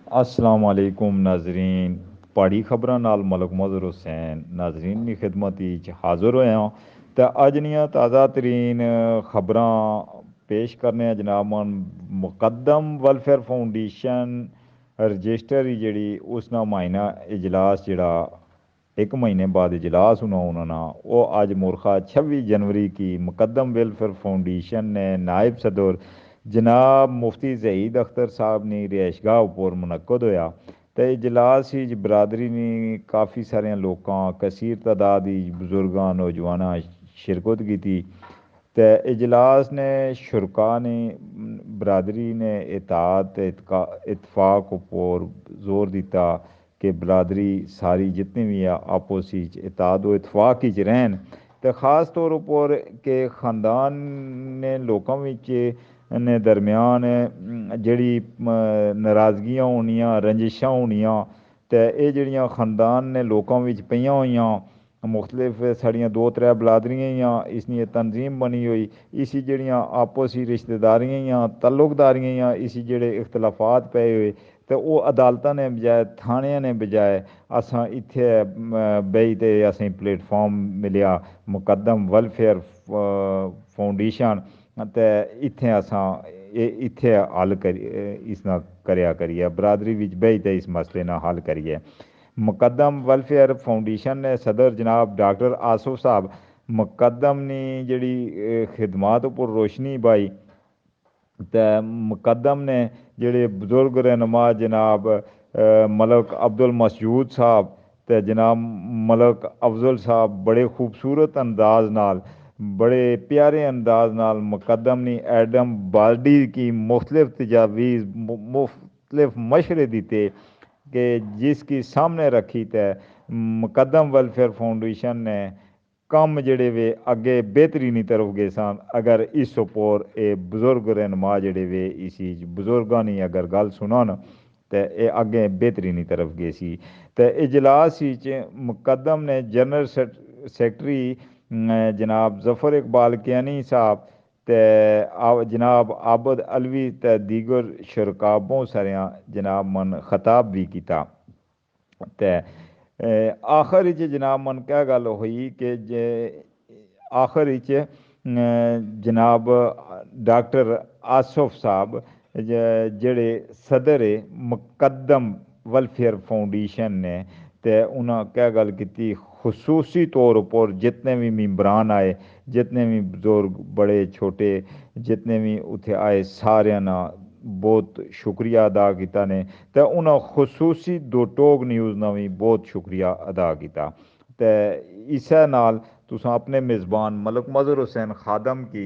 अस्सलाम वालेकुम नाजरीन। पहाड़ी खबरां नाल मलक मज़हर हुसैन नाजरीन की खिदमत विच हाज़र होया ते अज दियां ताज़ा तरीन खबरां पेश करने जनाब मन मुकद्दम वेलफेयर फाउंडेशन रजिस्टर जेह्ड़ी उसना मायना इजलास जेह्ड़ा एक महीने बाद इजलास होना होना वो आज मुर्खा 26 जनवरी की मुकद्दम वेलफेयर फाउंडेशन ने नायब सदर जनाब मुफ्ती जहीद अख्तर साहब ने रिहायशगाह उप्पर मुनक्कद होया ते इजलास च बरादरी ने काफ़ी सारे लोकां कसीर तादाद बुजुर्गां नौजवानां शिरकत की ते इजलास ने शुरका ने बरादरी ने इताद इतफाक उप्पर जोर दिता कि बरादरी सारी जितनी भी आपस इताद व इतफाक रहन तो ख़ास तौर पर कि ख़ानदान ने लोगों ने दरम्यान जड़ी नाराज़गियां होनियां रंजिशां होनियां ते एह् जड़ियां ख़ानदान ने लोगों पेइयां होइयां मुख्तलिफ साड़ियां दो त्रै बलादरियां हियां इसकी तनजीम बनी हुई इसी जड़ियां आपसी रिश्तेदारियां हियां तल्लुकदारियां हियां इसी जेह्ड़े इख्तलाफात पे हुए तो वो अदालतां ने बजाए थाने ने बजाए असां इत्थे बेही ते असें प्लेटफार्म मिलेआ मुकद्दम वेलफेयर फाउंडेशन ते इत्थें असां इत्थे हल करी इसना करेआ करिए बरादरी विच बेही ते इस मसले ना हल करिए मुकद्दम वेलफेयर फाउंडेशन ने सदर जनाब डॉक्टर आसफ साहब मुकद्दम नी जेह्ड़ी खिदमात उप्पर रोशनी पाई ते मुकद्दम ने जेह्ड़े बुजुर्ग रहनुमा जनाब मलक अब्दुल मसजूद साहब ते जनाब मलक अफजल साहब बड़े खूबसूरत अंदाज नाल बड़े प्यारे अंदाज नाल मुकद्दम नी एडम बाल्डी की मुख्तलिफ तजावीज़ मुख्तलिफ मशरे दिते कि जिसकी सामने रखी ते मुकद्दम वेलफेयर फाउंडेशन ने कम जेह्ड़े वे अग्गे बेहतरीनी तरफ गए सन अगर इस उप्पर एह् बुजुर्ग रहनुमा जेह्ड़े वे इसी बुजुर्गां नी अगर गल सुनन ते एह् अग्गें बेहतरीनी तरफ गे सी ते इजलास च मुकद्दम ने जनरल सैक्रटरी जनाब जफर इकबाल कियानी साहब ते जनाब आबद अलवी ते दीगर शरका बहुत सारियां जनाब मन खताब भी किया ते आखिर च जनाब मन क्या गल हुई कि जे आखिर च जनाब डॉक्टर आसफ साहब जेह्ड़े सदर मुकद्दम वेलफेयर फाउंडेशन ने ते उन्हें क्या गल की खसूसी तौर पर जितने भी मेंबरान आए जितने भी बुजुर्ग बड़े छोटे जितने भी उत्थे आए सारे ना बहुत शुक्रिया अदा किया ने ते उन्हें खसूसी दो टोक न्यूज़ ना भी बहुत शुक्रिया अदा किया ते इस्सै नाल तुसां अपने मेज़बान मलक मज़हर हुसैन खादम की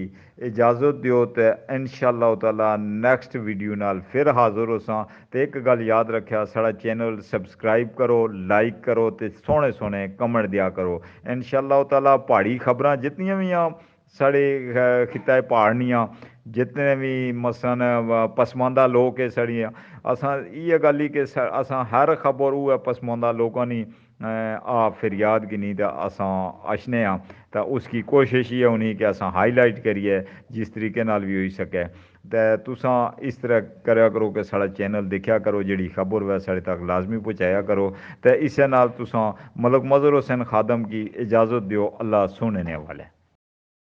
इजाज़त दियो ते इंशाअल्लाह ताला नेक्स्ट वीडियो नाल फिर हाज़र होसां ते एक गल याद रखेआ साढ़ा चैनल सब्सक्राइब करो लाइक करो ते सोहने सोहने कमेंट दिया करो इंशाअल्लाह ताला पहाड़ी खबरां जितनियां भी साढ़े खित्ते पहाड़नियां जितने भी मसलन पसमानदा लोक है साढ़ियां असां इ'यै गल्ल ही कि असां हर खबर उ'ऐ पसमानदा लोकां दी फरियाद गिनी ते असां अछने आं ते उसकी कोशिश ये होनी कि असां हाईलाइट करिए जिस तरीके नाल भी होई सकै ते तुसां इस तरह करा करो कि साढ़ा चैनल दिक्खा करो जेह्ड़ी खबर होऐ साढ़े तक लाजमी पहुँचाया करो ते इस्सै नाल तुसां मलक मज़हर हुसैन खादम की इजाज़त दियो अल्लाह सुनने वाले